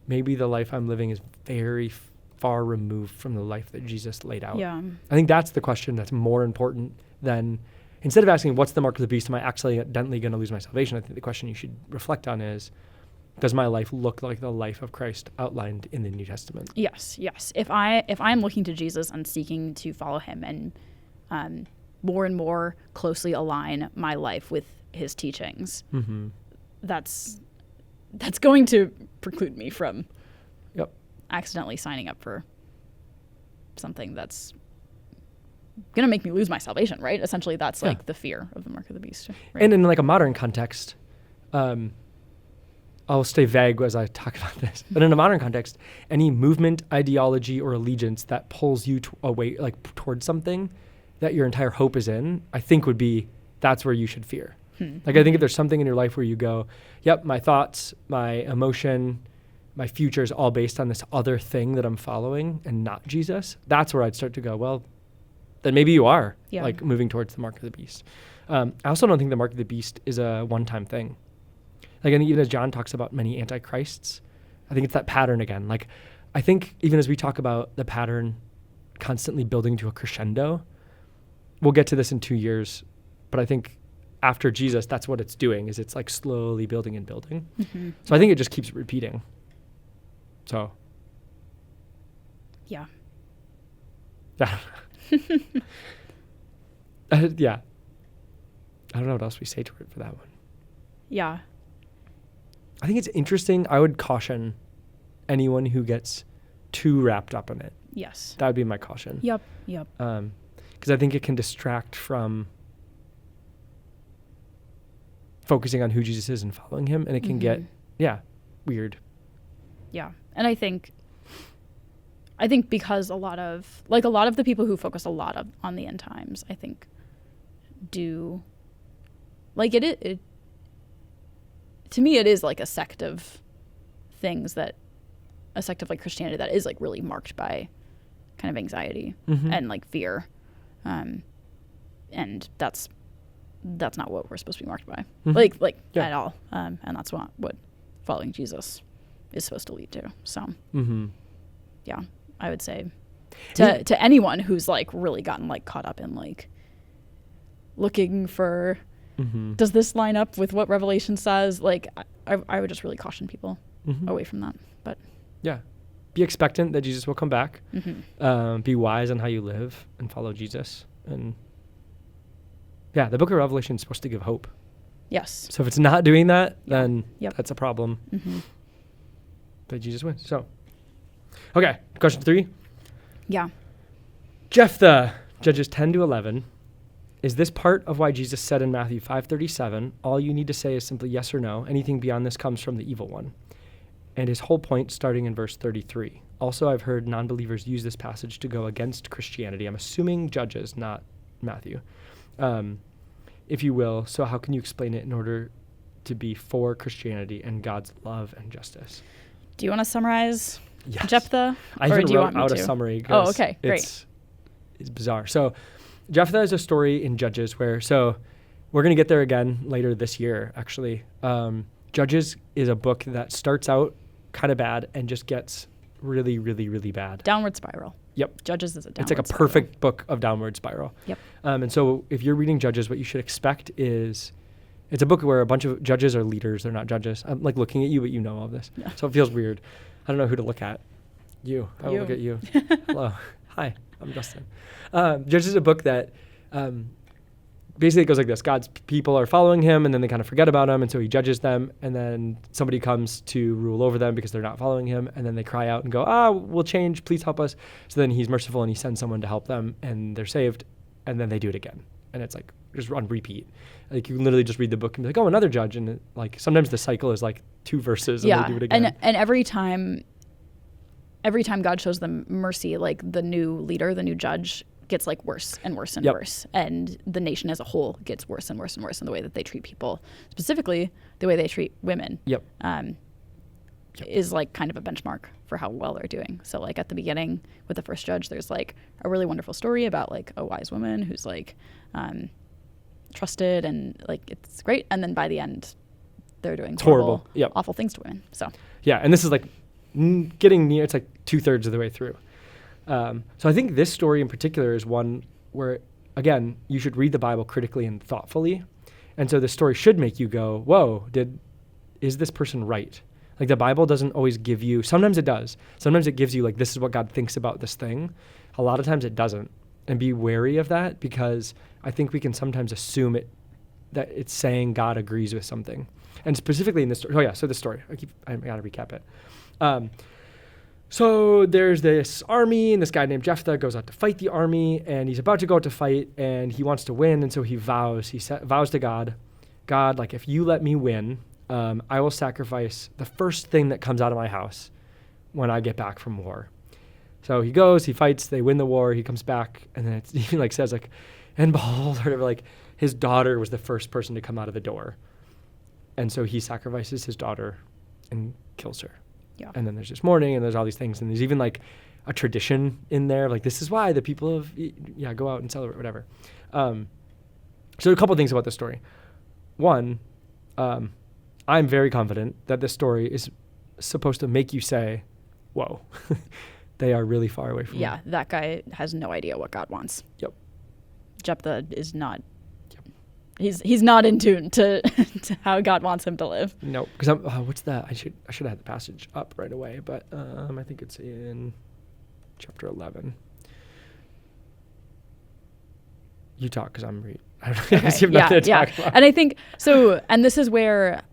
maybe the life I'm living is very far removed from the life that Jesus laid out. Yeah. I think that's the question that's more important than, instead of asking what's the mark of the beast, am I accidentally going to lose my salvation? I think the question you should reflect on is, does my life look like the life of Christ outlined in the New Testament? Yes. If I'm looking to Jesus and seeking to follow him and more and more closely align my life with his teachings, that's going to preclude me from accidentally signing up for something that's going to make me lose my salvation, right? Essentially, that's like the fear of the mark of the beast. Right? And in like a modern context, I'll stay vague as I talk about this, but in a modern context, any movement, ideology, or allegiance that pulls you away, like towards something that your entire hope is in, I think would be, that's where you should fear. Like I think if there's something in your life where you go, yep, my thoughts, my emotion, my future is all based on this other thing that I'm following and not Jesus, that's where I'd start to go, well, then maybe you are like moving towards the mark of the beast. I also don't think the mark of the beast is a one-time thing. Like, I think even as John talks about many antichrists, I think it's that pattern again. Like, I think even as we talk about the pattern constantly building to a crescendo, we'll get to this in 2 years, but I think after Jesus, that's what it's doing, is it's like slowly building and building. So I think it just keeps repeating. So. Yeah. Yeah. I don't know what else we say to it for that one. Yeah. I think it's interesting. I would caution anyone who gets too wrapped up in it. Yes. That would be my caution. Yep. Because I think it can distract from focusing on who Jesus is and following him, and it can get weird. Yeah. And I think because a lot of the people who focus a lot on the end times, I think do like it to me it is like a sect of like Christianity that is like really marked by kind of anxiety and like fear. And that's not what we're supposed to be marked by, at all. And that's what following Jesus is supposed to lead to. So, yeah, I would say to anyone who's like really gotten like caught up in like looking for, does this line up with what Revelation says? Like, I would just really caution people away from that. But yeah, be expectant that Jesus will come back. Be wise on how you live and follow Jesus. And yeah, the book of Revelation is supposed to give hope. Yes. So if it's not doing that, then that's a problem. But Jesus wins. So, okay, question 3. Yeah. Jephthah, Judges 10-11. Is this part of why Jesus said in Matthew 5:37, all you need to say is simply yes or no. Anything beyond this comes from the evil one. And his whole point starting in verse 33. Also, I've heard non-believers use this passage to go against Christianity. I'm assuming Judges, not Matthew. If you will. So how can you explain it in order to be for Christianity and God's love and justice? Do you want to summarize I Jephthah? even do you wrote want me out to? a summary. Oh, okay, great. It's bizarre. So Jephthah is a story in Judges where, so we're going to get there again later this year, actually. Judges is a book that starts out kind of bad and just gets really, really, really bad. Downward spiral. Yep. Judges is a downward It's like a perfect book of downward spiral. Yep. And so if you're reading Judges, what you should expect is, it's a book where a bunch of judges are leaders. They're not judges. I'm like looking at you, but you know all of this. Yeah. So it feels weird. I don't know who to look at. You. I will look at you. Hello. Hi, I'm Justin. Judges is a book that basically it goes like this. God's people are following him, and then they kind of forget about him, and so he judges them, and then somebody comes to rule over them because they're not following him, and then they cry out and go, we'll change, please help us. So then he's merciful, and he sends someone to help them, and they're saved, and then they do it again. And it's like just on repeat. Like you can literally just read the book and be like, another judge. And like sometimes the cycle is like 2 verses and they do it again. And every time God shows them mercy, like the new leader, the new judge gets like worse and worse and worse. And the nation as a whole gets worse and worse and worse in the way that they treat people, specifically the way they treat women. Is like kind of a benchmark for how well they're doing. So like at the beginning with the first judge, there's like a really wonderful story about like a wise woman who's like trusted and like it's great. And then by the end, they're doing horrible, awful things to women. So yeah, and this is like getting near. It's like 2/3 of the way through. So I think this story in particular is one where again you should read the Bible critically and thoughtfully, and so the story should make you go, "Whoa, is this person right?" Like the Bible doesn't always give you, sometimes it does. Sometimes it gives you like, this is what God thinks about this thing. A lot of times it doesn't. And be wary of that because I think we can sometimes assume that it's saying God agrees with something. And specifically in this story, so this story, I gotta recap it. So there's this army and this guy named Jephthah goes out to fight the army and he's about to go out to fight and he wants to win. And so he vows to God, like if you let me win, I will sacrifice the first thing that comes out of my house when I get back from war. So he goes, he fights, they win the war, he comes back, and then he like says like, and behold, or whatever, like his daughter was the first person to come out of the door. And so he sacrifices his daughter and kills her. Yeah. And then there's this mourning and there's all these things. And there's even like a tradition in there. Like this is why the people go out and celebrate, whatever. So a couple of things about this story. One, I'm very confident that this story is supposed to make you say, whoa, they are really far away from me. That guy has no idea what God wants. Yep. Jephthah is not, he's not in tune to how God wants him to live. No, because what's that? I should have had the passage up right away, but I think it's in chapter 11. You talk because I'm I have nothing to talk about. And I think so, and this is where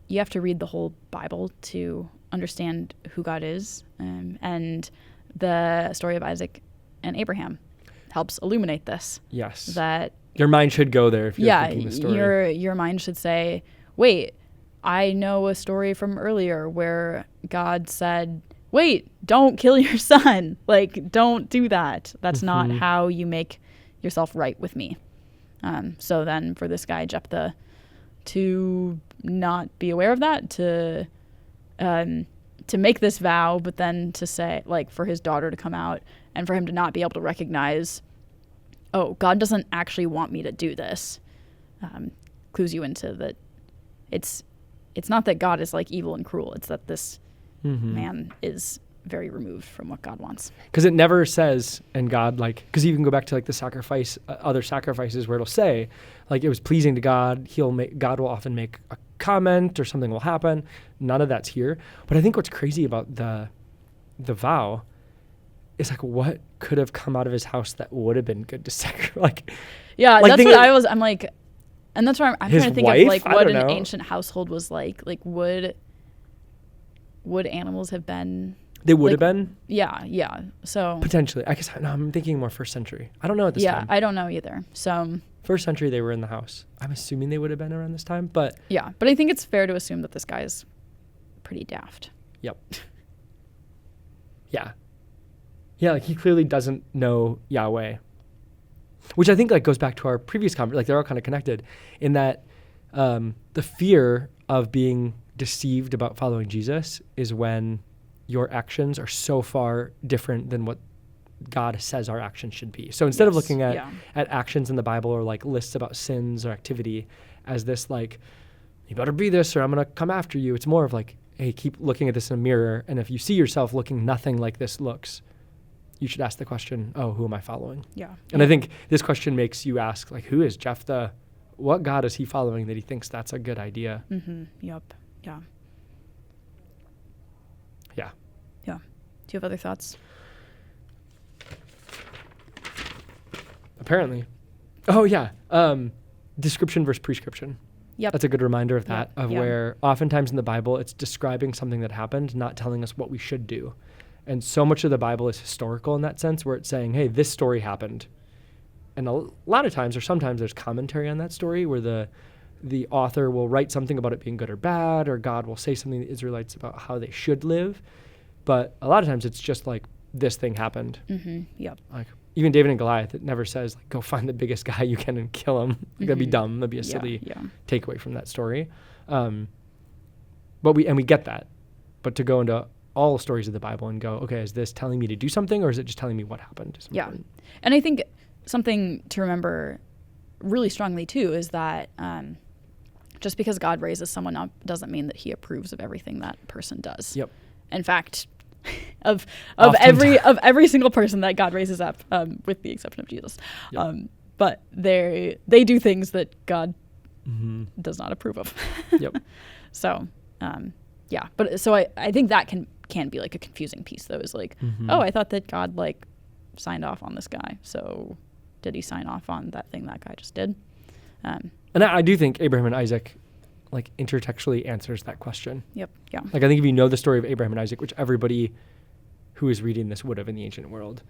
you have to read the whole Bible to understand who God is. And the story of Isaac and Abraham helps illuminate this. Yes. That your mind should go there if you're thinking the story. Your mind should say, wait, I know a story from earlier where God said, wait, don't kill your son. Like, don't do that. That's not how you make yourself right with me. So then for this guy, Jephthah, to not be aware of that, to make this vow, but then to say, like, for his daughter to come out and for him to not be able to recognize, oh, God doesn't actually want me to do this, clues you into that it's not that God is like evil and cruel. It's that this man is very removed from what God wants. Because it never says, and God, like, because you can go back to like the sacrifice, other sacrifices where it'll say, like, it was pleasing to God. God will often make a comment or something will happen. None of that's here. But I think what's crazy about the vow is like, what could have come out of his house that would have been good to sacrifice? Like, yeah, that's what I'm like, and that's why I'm trying to think wife? of like what an know. ancient household was like. Like, would animals have been? They would have been? Yeah. So potentially. I guess I'm thinking more first century. I don't know at this time. Yeah, I don't know either. So first century, they were in the house. I'm assuming they would have been around this time, but yeah. But I think it's fair to assume that this guy is pretty daft. Yep. Yeah. Yeah, like he clearly doesn't know Yahweh, which I think like goes back to our previous conversation. Like they're all kind of connected in that the fear of being deceived about following Jesus is when your actions are so far different than what God says our actions should be. So instead of looking at actions in the Bible or like lists about sins or activity as this like, you better be this or I'm going to come after you. It's more of like, hey, keep looking at this in a mirror. And if you see yourself looking nothing like this looks, you should ask the question, oh, who am I following? Yeah. And I think this question makes you ask, like, who is Jephthah? What God is he following that he thinks that's a good idea? Yep. Yeah. Yeah. Yeah. Do you have other thoughts? Apparently. Oh, yeah. Description versus prescription. Yep. That's a good reminder of that, Yep. Where oftentimes in the Bible, it's describing something that happened, not telling us what we should do. And so much of the Bible is historical in that sense, where it's saying, hey, this story happened. And a lot of times, or sometimes there's commentary on that story where the author will write something about it being good or bad, or God will say something to the Israelites about how they should live. But a lot of times it's just like, this thing happened. Yep. Like even David and Goliath, it never says, like, go find the biggest guy you can and kill him. Like, that'd be dumb. That'd be a silly takeaway from that story. But we get that. But to go into all stories of the Bible and go, okay, is this telling me to do something or is it just telling me what happened? Yeah. And I think something to remember really strongly too is that just because God raises someone up doesn't mean that he approves of everything that person does. Yep. In fact, of every single person that God raises up, with the exception of Jesus. Yep. But they do things that God does not approve of. Yep. So, yeah. But so I think that can be like a confusing piece though, is like, oh, I thought that God like signed off on this guy. So did he sign off on that thing that guy just did? And I do think Abraham and Isaac like intertextually answers that question. Yep. Yeah. Like I think if you know the story of Abraham and Isaac, which everybody who is reading this would have in the ancient world,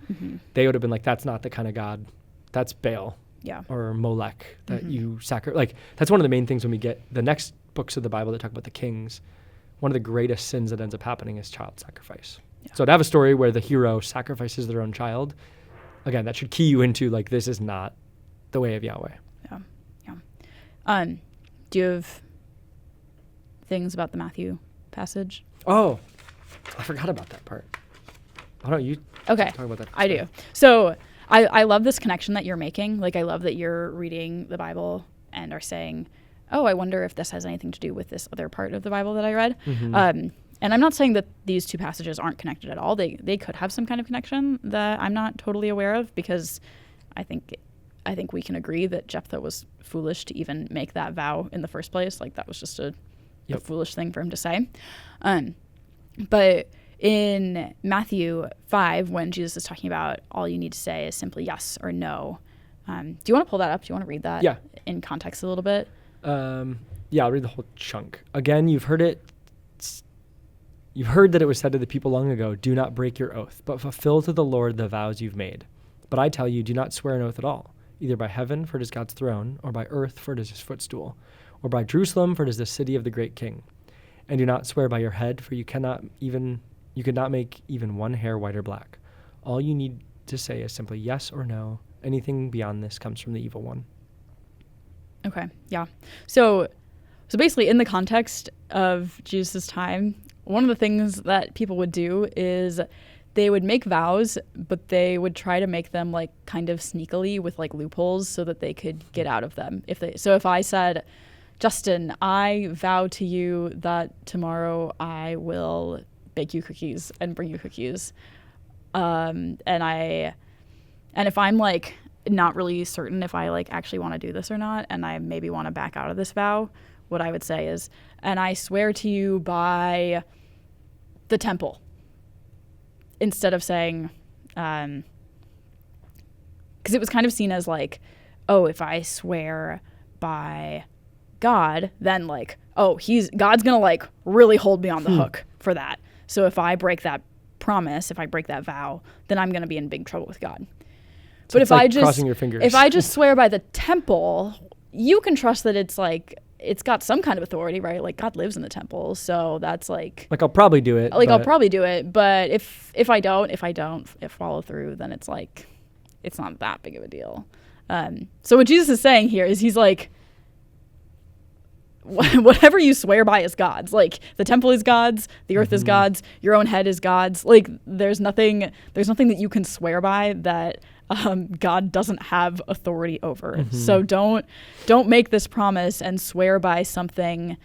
they would have been like, that's not the kind of God, that's Baal. Yeah. Or Molech that you sacrifice. Like that's one of the main things when we get the next books of the Bible that talk about the kings. One of the greatest sins that ends up happening is child sacrifice. Yeah. So to have a story where the hero sacrifices their own child, again, that should key you into like, this is not the way of Yahweh. Yeah. Yeah. Do you have things about the Matthew passage? Oh, I forgot about that part. Why don't you talk about that? I do. So I love this connection that you're making. Like, I love that you're reading the Bible and are saying, oh, I wonder if this has anything to do with this other part of the Bible that I read. And I'm not saying that these two passages aren't connected at all. They could have some kind of connection that I'm not totally aware of, because I think we can agree that Jephthah was foolish to even make that vow in the first place. Like, that was just a foolish thing for him to say. But in Matthew 5, when Jesus is talking about all you need to say is simply yes or no, do you want to pull that up? Do you want to read that in context a little bit? Yeah, I'll read the whole chunk. Again, you've heard that it was said to the people long ago, do not break your oath, but fulfill to the Lord the vows you've made. But I tell you, do not swear an oath at all, either by heaven, for it is God's throne, or by earth, for it is his footstool, or by Jerusalem, for it is the city of the great king. And do not swear by your head, for you could not make even one hair white or black. All you need to say is simply yes or no. Anything beyond this comes from the evil one. Okay, yeah. So basically, in the context of Jesus' time, one of the things that people would do is they would make vows, but they would try to make them like kind of sneakily with like loopholes so that they could get out of them. If I said, Justin, I vow to you that tomorrow I will bake you cookies and bring you cookies, and if I'm like not really certain if I like actually want to do this or not, and I maybe want to back out of this vow, what I would say is, and I swear to you by the temple, instead of saying, because it was kind of seen as like, oh, if I swear by God, then like, oh, God's gonna like really hold me on the hook for that. So if I break that promise, if I break that vow, then I'm gonna be in big trouble with God. So but if I just crossing your fingers. If I just swear by the temple, you can trust that it's like it's got some kind of authority, right? Like God lives in the temple, so that's like I'll probably do it. I'll probably do it, but if I don't follow through, then it's like it's not that big of a deal. So what Jesus is saying here is he's like, whatever you swear by is God's. Like the temple is God's, the earth is God's, your own head is God's. Like there's nothing that you can swear by that God doesn't have authority over. So don't make this promise and swear by something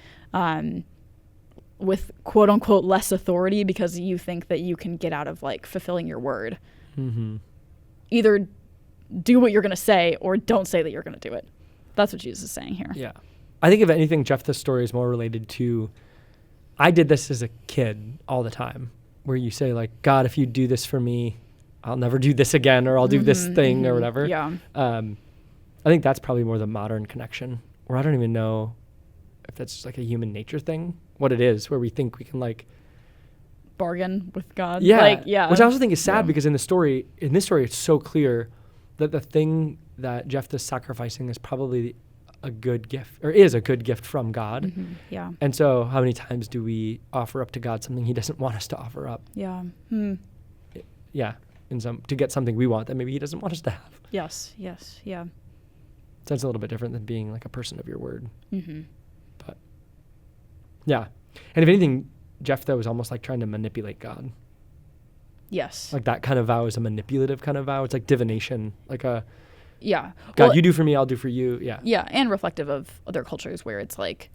with quote unquote less authority because you think that you can get out of like fulfilling your word. Either do what you're going to say or don't say that you're going to do it. That's what Jesus is saying here. Yeah. I think if anything, Jephthah's story is more related to, I did this as a kid all the time, where you say like, God, if you do this for me, I'll never do this again, or I'll do this thing or whatever. Yeah. I think that's probably more the modern connection, or I don't even know if that's just like a human nature thing, what it is, where we think we can like bargain with God. Yeah. Like, yeah. Which I also think is sad because in this story, it's so clear that the thing that Jephthah's sacrificing is probably a good gift, or is a good gift from God. Yeah. And so how many times do we offer up to God something he doesn't want us to offer up? Yeah. Yeah. To get something we want that maybe he doesn't want us to have. Yes. Yeah. So that's a little bit different than being like a person of your word. But yeah. And if anything, Jephthah was almost like trying to manipulate God. Yes. Like that kind of vow is a manipulative kind of vow. It's like divination, like a, yeah. God, well, you do for me, I'll do for you. Yeah. Yeah. And reflective of other cultures where it's like,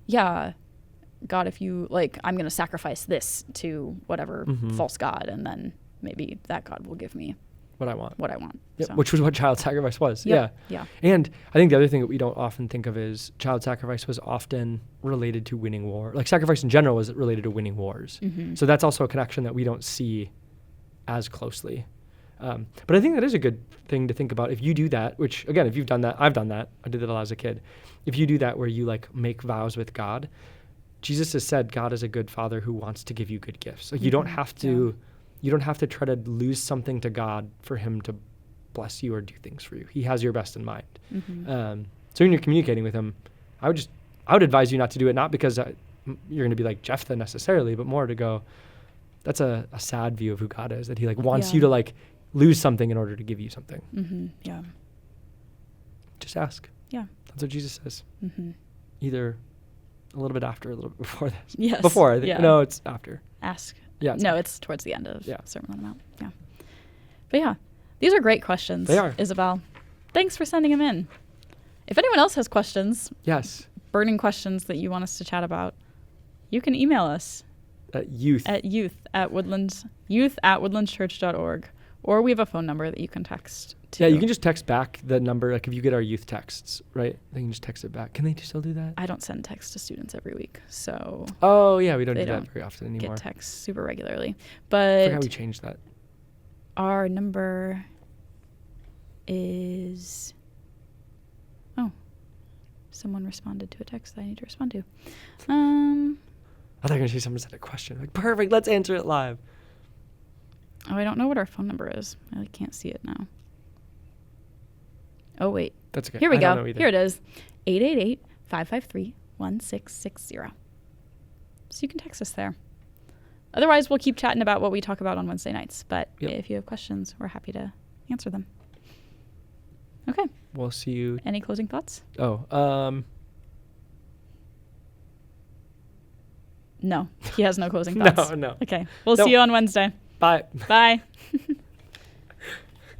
yeah, God, if you like, I'm going to sacrifice this to whatever false God. And then maybe that God will give me what I want. Yep. So. Which was what child sacrifice was. Yep. Yeah. And I think the other thing that we don't often think of is child sacrifice was often related to winning war. Like sacrifice in general was related to winning wars. So that's also a connection that we don't see as closely. But I think that is a good thing to think about. If you do that, which again, if you've done that, I've done that. I did that a lot as a kid. If you do that where you like make vows with God, Jesus has said God is a good father who wants to give you good gifts. Like you don't have to, you don't have to try to lose something to God for him to bless you or do things for you. He has your best in mind. So when you're communicating with him, I would advise you not to do it, not because you're going to be like Jephthah necessarily, but more to go, that's a sad view of who God is, that he like wants you to like lose something in order to give you something. Yeah. Just ask. Yeah. That's what Jesus says. Either a little bit after, a little bit before this. Yes. Before, I think. No, it's after. Ask. Yeah. No, it's towards the end of Sermon on the Mount. Yeah. But yeah, these are great questions. They are. Isabel, thanks for sending them in. If anyone else has questions, burning questions that you want us to chat about, you can email us at youth@woodlandschurch.org, or we have a phone number that you can text to. Yeah, you can just text back the number. Like if you get our youth texts, right? They can just text it back. Can they still do that? I don't send texts to students every week, so. Oh yeah, we don't do that very often anymore. Get texts super regularly, but. I forgot we changed that. Our number is someone responded to a text that I need to respond to. I thought you were going to say someone said a question. Like, perfect, let's answer it live. Oh, I don't know what our phone number is. I can't see it now. Oh, wait. That's okay. Here we I go. don't know either. Here it is. 888-553-1660. So you can text us there. Otherwise, we'll keep chatting about what we talk about on Wednesday nights. But if you have questions, we're happy to answer them. Okay. We'll see you. Any closing thoughts? Oh, No. He has no closing thoughts. No. Okay. We'll see you on Wednesday. Bye. Bye.